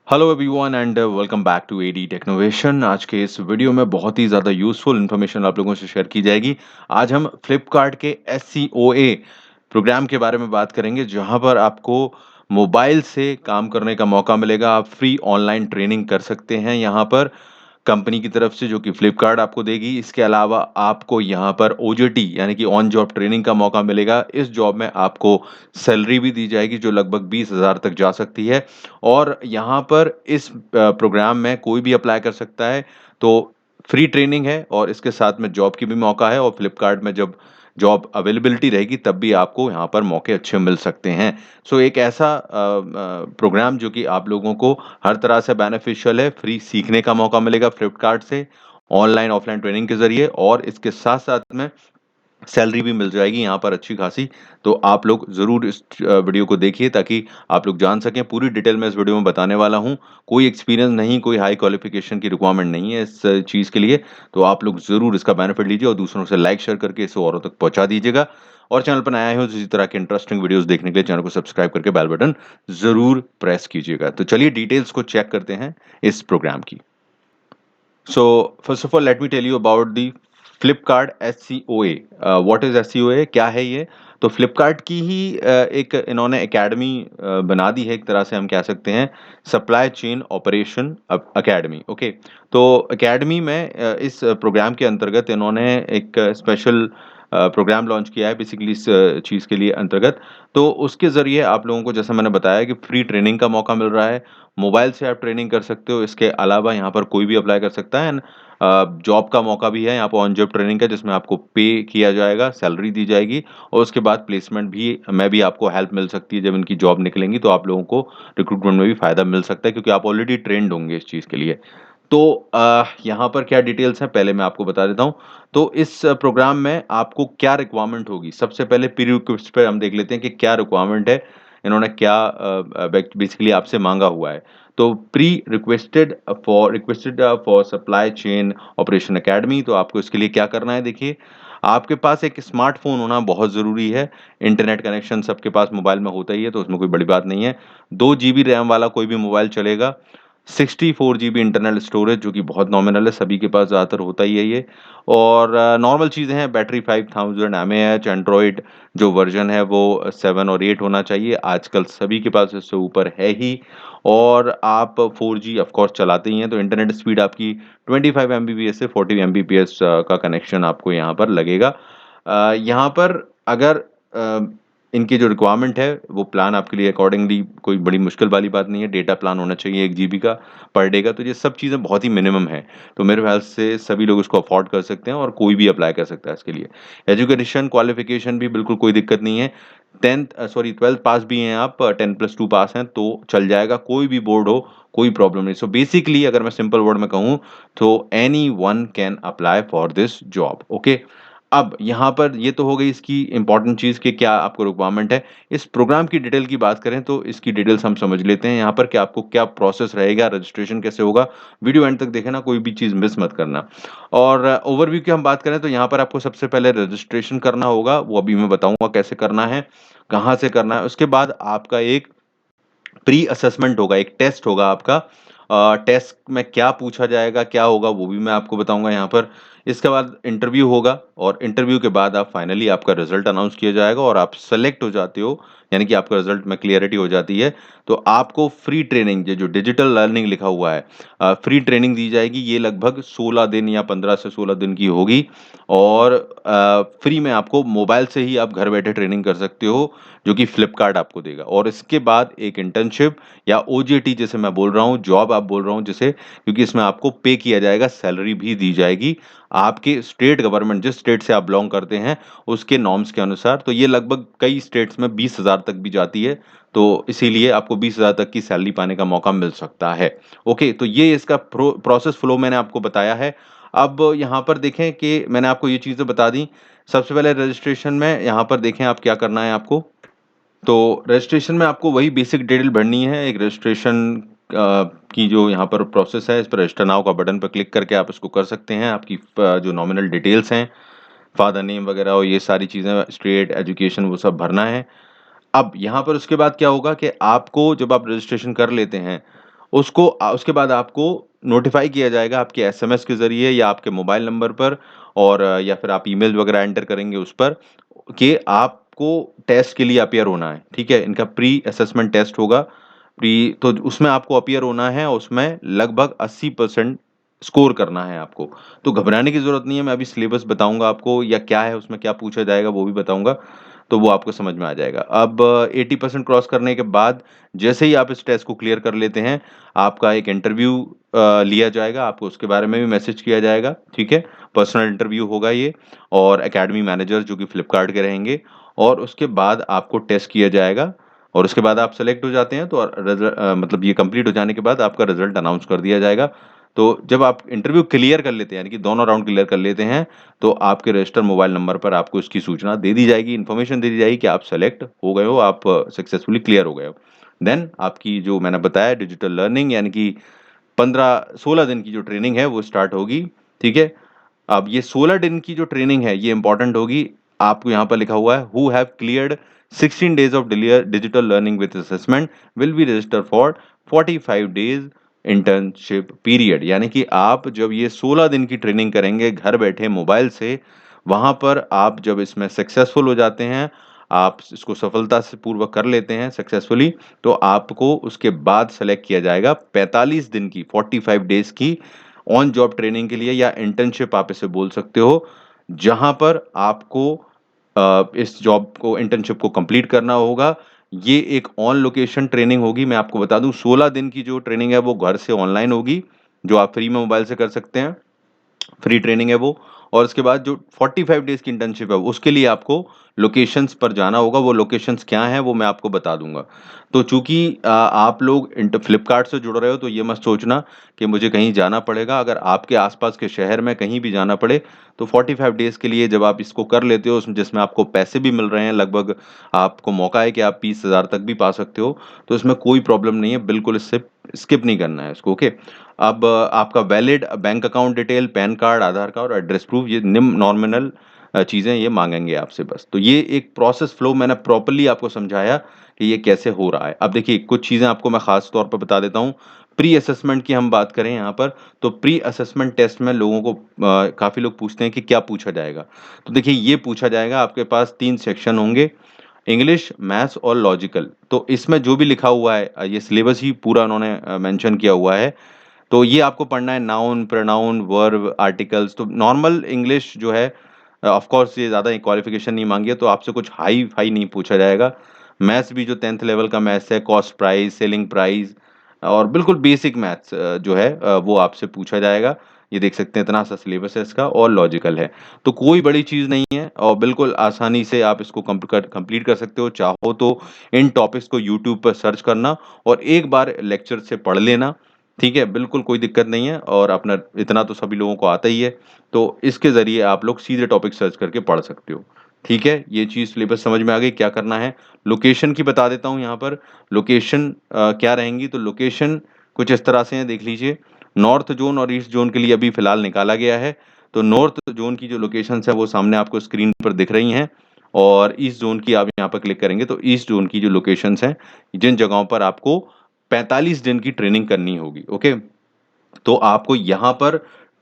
Hello everyone and welcome back to AD Technovation. आज के इस वीडियो में बहुत ही ज़्यादा यूज़फुल इन्फॉर्मेशन आप लोगों से शेयर की जाएगी। आज हम फ्लिपकार्ट के एससीओए प्रोग्राम के बारे में बात करेंगे, जहां पर आपको मोबाइल से काम करने का मौका मिलेगा। आप फ्री ऑनलाइन ट्रेनिंग कर सकते हैं यहाँ पर कंपनी की तरफ से, जो कि फ्लिपकार्ट आपको देगी। इसके अलावा आपको यहाँ पर ओजेटी यानी कि ऑन जॉब ट्रेनिंग का मौका मिलेगा। इस जॉब में आपको सैलरी भी दी जाएगी जो लगभग 20,000 तक जा सकती है। और यहाँ पर इस प्रोग्राम में कोई भी अप्लाई कर सकता है। तो फ्री ट्रेनिंग है और इसके साथ में जॉब की भी मौका है, और फ्लिपकार्ट में जब जॉब अवेलेबिलिटी रहेगी तब भी आपको यहाँ पर मौके अच्छे मिल सकते हैं। सो एक ऐसा प्रोग्राम जो कि आप लोगों को हर तरह से बेनिफिशियल है। फ्री सीखने का मौका मिलेगा फ्लिपकार्ट से ऑनलाइन ऑफलाइन ट्रेनिंग के ज़रिए, और इसके साथ-साथ में सैलरी भी मिल जाएगी यहाँ पर अच्छी खासी। तो आप लोग ज़रूर इस वीडियो को देखिए ताकि आप लोग जान सकें। पूरी डिटेल में इस वीडियो में बताने वाला हूँ। कोई एक्सपीरियंस नहीं, कोई हाई क्वालिफ़िकेशन की रिक्वायरमेंट नहीं है इस चीज़ के लिए। तो आप लोग ज़रूर इसका बेनिफिट लीजिए और दूसरों से लाइक शेयर करके इसे औरों तक पहुँचा दीजिएगा। और चैनल पर नए आए हो तो इसी तरह के इंटरेस्टिंग वीडियोज़ देखने के लिए चैनल को सब्सक्राइब करके बेल बटन ज़रूर प्रेस कीजिएगा। तो चलिए डिटेल्स को चेक करते हैं इस प्रोग्राम की। So first of all, let me tell you about the Flipkart SCOA. What is SCOA? क्या है ये? तो फ्लिपकार्ट की ही एक इन्होंने एकेडमी बना दी है, एक तरह से हम कह सकते हैं supply chain operation academy. Okay, तो एकेडमी में इस प्रोग्राम के अंतर्गत इन्होंने एक स्पेशल प्रोग्राम लॉन्च किया है बेसिकली इस चीज़ के लिए अंतर्गत। तो उसके ज़रिए आप लोगों को, जैसा मैंने बताया, कि फ्री ट्रेनिंग का मौका मिल रहा है। मोबाइल से आप ट्रेनिंग कर सकते हो। इसके अलावा यहाँ पर कोई भी अप्लाई कर सकता है। एंड जॉब का मौका भी है यहाँ पर, ऑन जॉब ट्रेनिंग का, जिसमें आपको पे किया जाएगा, सैलरी दी जाएगी, और उसके बाद प्लेसमेंट भी में भी आपको हेल्प मिल सकती है। जब इनकी जॉब निकलेंगी तो आप लोगों को रिक्रूटमेंट में भी फ़ायदा मिल सकता है, क्योंकि आप ऑलरेडी ट्रेंड होंगे इस चीज़ के लिए। तो यहाँ पर क्या डिटेल्स हैं पहले मैं आपको बता देता हूँ। तो इस प्रोग्राम में आपको क्या रिक्वायरमेंट होगी, सबसे पहले प्री रिक्वेस्ट पे हम देख लेते हैं कि क्या रिक्वायरमेंट है, इन्होंने क्या बेसिकली आपसे मांगा हुआ है। तो pre requested for supply chain operation academy. तो आपको इसके लिए क्या करना है, देखिए, आपके पास एक स्मार्टफोन होना बहुत ज़रूरी है। इंटरनेट कनेक्शन सबके पास मोबाइल में होता ही है, तो उसमें कोई बड़ी बात नहीं है। 2 GB रैम वाला कोई भी मोबाइल चलेगा। 64 GB इंटरनल स्टोरेज, जो कि बहुत नॉमिनल है, सभी के पास ज़्यादातर होता ही है ये। और नॉर्मल चीज़ें हैं, बैटरी 5000 mAh, एंड्रॉयड जो वर्ज़न है वो 7 और 8 होना चाहिए। आजकल सभी के पास इससे ऊपर है ही। और आप 4G ऑफ़ कोर्स चलाते ही हैं, तो इंटरनेट स्पीड आपकी 25 एमबीपीएस से 40 एमबीपीएस का कनेक्शन आपको यहाँ पर लगेगा। यहाँ पर अगर इनकी जो रिक्वायरमेंट है, वो प्लान आपके लिए अकॉर्डिंगली कोई बड़ी मुश्किल वाली बात नहीं है। डेटा प्लान होना चाहिए 1 जीबी का पर डे का, तो ये सब चीज़ें बहुत ही मिनिमम है। तो मेरे ख़्याल से सभी लोग इसको अफ़ोर्ड कर सकते हैं और कोई भी अप्लाई कर सकता है इसके लिए। एजुकेशन क्वालिफ़िकेशन भी बिल्कुल कोई दिक्कत नहीं है। 12th पास भी हैं आप, 10+2 पास हैं तो चल जाएगा, कोई भी बोर्ड हो, कोई प्रॉब्लम नहीं। सो बेसिकली अगर मैं सिंपल वर्ड में कहूँ तो anyone can apply for this job. Okay. अब यहाँ पर ये तो हो गई इसकी इम्पोर्टेंट चीज़ कि क्या आपको रिक्वायरमेंट है। इस प्रोग्राम की डिटेल की बात करें तो इसकी डिटेल्स हम समझ लेते हैं यहाँ पर कि आपको क्या प्रोसेस रहेगा, रजिस्ट्रेशन कैसे होगा। वीडियो एंड तक देखें ना, कोई भी चीज़ मिस मत करना। और ओवरव्यू की हम बात करें तो यहाँ पर आपको सबसे पहले रजिस्ट्रेशन करना होगा, वो अभी मैं बताऊँगा कैसे करना है, कहाँ से करना है। उसके बाद आपका एक प्री असेसमेंट होगा, एक टेस्ट होगा आपका। टेस्ट में क्या पूछा जाएगा, क्या होगा, वो भी मैं आपको बताऊँगा यहाँ पर। इसके बाद इंटरव्यू होगा, और इंटरव्यू के बाद आप फाइनली आपका रिज़ल्ट अनाउंस किया जाएगा और आप सेलेक्ट हो जाते हो, यानी कि आपका रिज़ल्ट में क्लियरिटी हो जाती है। तो आपको फ्री ट्रेनिंग, ये जो डिजिटल लर्निंग लिखा हुआ है, फ्री ट्रेनिंग दी जाएगी। ये लगभग 16 दिन या 15 से 16 दिन की होगी। और फ्री में आपको मोबाइल से ही आप घर बैठे ट्रेनिंग कर सकते हो, जो कि फ्लिपकार्ट आपको देगा। और इसके बाद एक इंटर्नशिप या ओजेटी जिसे मैं बोल रहा हूँ, जॉब आप बोल रहा हूँ जिसे, क्योंकि इसमें आपको पे किया जाएगा, सैलरी भी दी जाएगी आपके स्टेट गवर्नमेंट, जिस स्टेट से आप बिलॉन्ग करते हैं, उसके नॉर्म्स के अनुसार। तो ये लगभग कई स्टेट्स में 20,000 तक भी जाती है, तो इसीलिए आपको 20,000 तक की सैलरी पाने का मौका मिल सकता है। ओके, तो ये इसका प्रोसेस फ्लो मैंने आपको बताया है। अब यहाँ पर देखें कि मैंने आपको ये चीज़ें बता दी। सबसे पहले रजिस्ट्रेशन में यहाँ पर देखें आप क्या करना है आपको। तो रजिस्ट्रेशन में आपको वही बेसिक डिटेल भरनी है। एक रजिस्ट्रेशन की जो यहाँ पर प्रोसेस है, इस पर रजिस्टर नाउ का बटन पर क्लिक करके आप इसको कर सकते हैं। आपकी जो नॉमिनल डिटेल्स हैं, फादर नेम वगैरह और ये सारी चीज़ें, स्टेट, एजुकेशन, वो सब भरना है। अब यहाँ पर उसके बाद क्या होगा कि आपको, जब आप रजिस्ट्रेशन कर लेते हैं, उसके बाद आपको नोटिफ़ाई किया जाएगा आपके एसएमएस के ज़रिए या आपके मोबाइल नंबर पर और या फिर आप ईमेल वगैरह एंटर करेंगे उस पर कि आपको टेस्ट के लिए अपीयर होना है, ठीक है? इनका प्री असेसमेंट टेस्ट होगा। प्री तो उसमें आपको अपीयर होना है और उसमें लगभग 80% स्कोर करना है आपको। तो घबराने की ज़रूरत नहीं है, मैं अभी सिलेबस बताऊँगा आपको या क्या है उसमें क्या पूछा जाएगा वो भी बताऊँगा, तो वो आपको समझ में आ जाएगा। अब 80% क्रॉस करने के बाद जैसे ही आप इस टेस्ट को क्लियर कर लेते हैं, आपका एक इंटरव्यू लिया जाएगा, आपको उसके बारे में भी मैसेज किया जाएगा, ठीक है? पर्सनल इंटरव्यू होगा ये और अकेडमी मैनेजर जो कि फ्लिपकार्ट के रहेंगे और उसके बाद आपको टेस्ट किया जाएगा और उसके बाद आप सेलेक्ट हो जाते हैं तो मतलब ये कंप्लीट हो जाने के बाद आपका रिज़ल्ट अनाउंस कर दिया जाएगा। तो जब आप इंटरव्यू क्लियर कर लेते हैं, यानी कि दोनों राउंड क्लियर कर लेते हैं, तो आपके रजिस्टर्ड मोबाइल नंबर पर आपको इसकी सूचना दे दी जाएगी, इन्फॉर्मेशन दे दी जाएगी कि आप सेलेक्ट हो गए हो, आप सक्सेसफुली क्लियर हो गए हो। देन आपकी जो मैंने बताया डिजिटल लर्निंग यानी कि 15-16 दिन की जो ट्रेनिंग है वो स्टार्ट होगी, ठीक है? अब ये 16 दिन की जो ट्रेनिंग है ये इम्पोर्टेंट होगी। आपको यहाँ पर लिखा हुआ है who have cleared 16 days of digital learning with assessment will be registered for 45 days internship period यानी कि आप जब ये 16 दिन की ट्रेनिंग करेंगे घर बैठे मोबाइल से, वहाँ पर आप जब इसमें सक्सेसफुल हो जाते हैं, आप इसको सफलता से पूर्वक कर लेते हैं सक्सेसफुली, तो आपको उसके बाद सेलेक्ट किया जाएगा 45 दिन की 45 डेज़ की ऑन जॉब ट्रेनिंग के लिए या इंटर्नशिप आप इसे बोल सकते हो, जहाँ पर आपको इस जॉब को इंटर्नशिप को कंप्लीट करना होगा। ये एक ऑन लोकेशन ट्रेनिंग होगी, मैं आपको बता दूँ 16 दिन की जो ट्रेनिंग है वो घर से ऑनलाइन होगी, जो आप फ्री में मोबाइल से कर सकते हैं। फ्री ट्रेनिंग है वो और उसके बाद जो 45 डेज़ की इंटर्नशिप है, उसके लिए आपको लोकेशंस पर जाना होगा, वो लोकेशंस क्या हैं, वो मैं आपको बता दूँगा। तो चूँकि आप लोग फ्लिपकार्ट से जुड़ रहे हो, तो ये मत सोचना कि मुझे कहीं जाना पड़ेगा। अगर आपके आस-पास के शहर में कहीं भी जाना पड़े, तो 45 डेज़ के लिए जब आप इसको कर लेते हो, जिसमें आपको पैसे भी मिल रहे हैं, लगभग आपको मौका है कि आप 20,000 तक भी पा सकते हो, तो इसमें कोई प्रॉब्लम नहीं है, बिल्कुल इससे स्किप नहीं करना है इसको, ओके? अब आपका valid bank account detail, PAN card, Aadhaar card और एड्रेस प्रूफ ये निम्न नॉमिनल चीज़ें ये माँगेंगे आपसे बस। तो ये एक प्रोसेस फ्लो मैंने प्रॉपर्ली आपको समझाया कि ये कैसे हो रहा है। अब देखिए कुछ चीज़ें आपको मैं ख़ास तौर पे बता देता हूँ। प्री असेसमेंट की हम बात करें यहाँ पर, तो प्री असेसमेंट टेस्ट में लोगों को काफ़ी लोग पूछते हैं कि क्या पूछा जाएगा? तो देखिए ये पूछा जाएगा आपके पास 3 सेक्शन होंगे, इंग्लिश, मैथ्स और लॉजिकल। तो इसमें जो भी लिखा हुआ है ये सिलेबस ही पूरा उन्होंने मेंशन किया हुआ है। तो ये आपको पढ़ना है नाउन, प्रोनाउन, वर्ब, आर्टिकल्स तो नॉर्मल इंग्लिश जो है ऑफ कोर्स ये ज़्यादा क्वालिफ़िकेशन नहीं माँगी है, तो आपसे कुछ हाई-फ़ाई नहीं पूछा जाएगा। मैथ्स भी जो 10th लेवल का मैथ्स है, कॉस्ट प्राइस, सेलिंग प्राइस और बिल्कुल बेसिक मैथ्स जो है वो आपसे पूछा जाएगा। ये देख सकते हैं इतना सा सिलेबस है इसका और लॉजिकल है। तो कोई बड़ी चीज़ नहीं है और बिल्कुल आसानी से आप इसको कंप्लीट कर सकते हो। चाहो तो इन टॉपिक्स को यूट्यूब पर सर्च करना और एक बार लेक्चर से पढ़ लेना ठीक है, बिल्कुल कोई दिक्कत नहीं है और अपना इतना तो सभी लोगों को आता ही है, तो इसके ज़रिए आप लोग सीधे टॉपिक सर्च करके पढ़ सकते हो। ठीक है, ये चीज़ सिलेबस समझ में आ गई, क्या करना है? लोकेशन की बता देता हूँ यहाँ पर, लोकेशन क्या रहेंगी? तो लोकेशन कुछ इस तरह से है, देख लीजिए। नॉर्थ ज़ोन और ईस्ट ज़ोन के लिए अभी फ़िलहाल निकाला गया है, तो नॉर्थ ज़ोन की जो लोकेशंस हैं, वो सामने आपको स्क्रीन पर दिख रही हैं और ईस्ट ज़ोन की आप यहाँ पर क्लिक करेंगे, तो ईस्ट ज़ोन की जो लोकेशंस हैं, जिन जगहों पर आपको 45 दिन की ट्रेनिंग करनी होगी, ओके? तो आपको यहाँ पर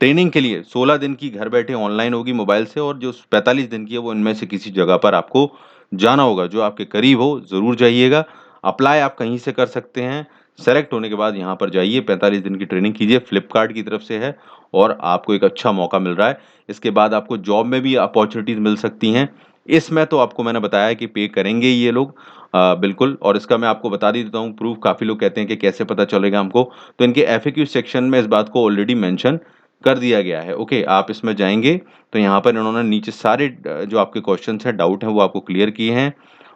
ट्रेनिंग के लिए 16 दिन की घर बैठे ऑनलाइन होगी मोबाइल से और जो 45 दिन की है वो इनमें से किसी जगह पर आपको जाना होगा, जो आपके करीब हो ज़रूर जाइएगा। अप्लाई आप कहीं से कर सकते हैं, सेलेक्ट होने के बाद यहाँ पर जाइए 45 दिन की ट्रेनिंग कीजिए, फ्लिपकार्ट की तरफ से है और आपको एक अच्छा मौका मिल रहा है। इसके बाद आपको जॉब में भी अपॉर्च्युनिटीज़ मिल सकती हैं। इसमें तो आपको मैंने बताया कि पे करेंगे ही ये लोग बिल्कुल और इसका मैं आपको बता ही देता हूँ प्रूफ़ काफ़ी लोग कहते हैं कि कैसे पता चलेगा हमको? तो इनके एफएक्यू सेक्शन में इस बात को ऑलरेडी मेंशन कर दिया गया है, ओके? आप इसमें जाएँगे, तो यहाँ पर इन्होंने नीचे सारे जो आपके क्वेश्चन्स हैं, डाउट हैं, वो आपको क्लियर किए हैं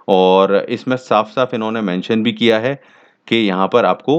और इसमें साफ-साफ इन्होंने मेंशन भी किया है कि यहाँ पर आपको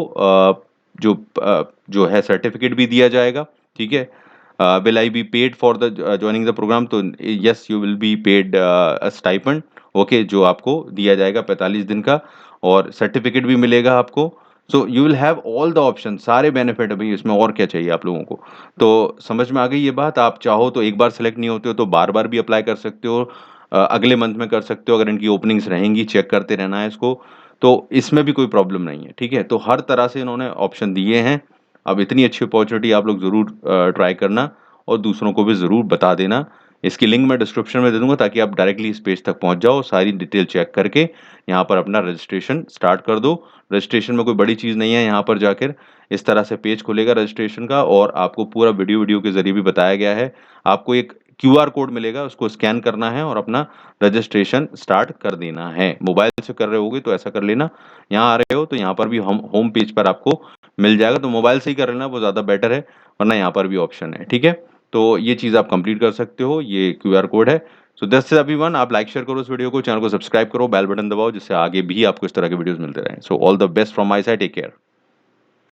जो है सर्टिफ़िकेट भी दिया जाएगा, ठीक है? Will I be paid for the joining the program? तो yes, you will be paid a stipend, okay? जो आपको दिया जाएगा 45 दिन का और सर्टिफ़िकेट भी मिलेगा आपको। So you will have all the option सारे बेनिफिट है भई इसमें और क्या चाहिए आप लोगों को। तो समझ में आ गई ये बात? आप चाहो तो एक बार सेलेक्ट नहीं होते हो तो बार-बार भी अप्लाई कर सकते हो। अगले मंथ में कर सकते हो अगर इनकी ओपनिंग्स रहेंगी, चेक करते रहना है इसको। तो इसमें भी कोई प्रॉब्लम नहीं है, ठीक है? तो हर तरह से इन्होंने ऑप्शन दिए हैं। अब इतनी अच्छी अपॉर्च्युनिटी आप लोग ज़रूर ट्राई करना और दूसरों को भी ज़रूर बता देना। इसकी लिंक मैं डिस्क्रिप्शन में दे दूँगा ताकि आप डायरेक्टली इस पेज तक पहुँच जाओ, सारी डिटेल चेक करके यहाँ पर अपना रजिस्ट्रेशन स्टार्ट कर दो। रजिस्ट्रेशन में कोई बड़ी चीज़ नहीं है, यहाँ पर जाकर इस तरह से पेज खुलेगा रजिस्ट्रेशन का और आपको पूरा वीडियो के ज़रिए भी बताया गया है। आपको एक क्यूआर कोड मिलेगा, उसको स्कैन करना है और अपना रजिस्ट्रेशन स्टार्ट कर देना है। मोबाइल से कर रहे होगे तो ऐसा कर लेना, यहाँ आ रहे हो तो यहाँ पर भी हम होम पेज पर आपको मिल जाएगा, तो मोबाइल से ही कर लेना, वो ज़्यादा बेटर है, वरना यहाँ पर भी ऑप्शन है, ठीक है? तो ये चीज़ आप कंप्लीट कर सकते हो, ये क्यूआर कोड है। सो दैट्स इट एवरीवन, आप लाइक शेयर करो इस वीडियो को, चैनल को सब्सक्राइब करो, बेल बटन दबाओ जिससे आगे भी आपको इस तरह के वीडियोज़ मिलते रहें। So all the best from my side, take care.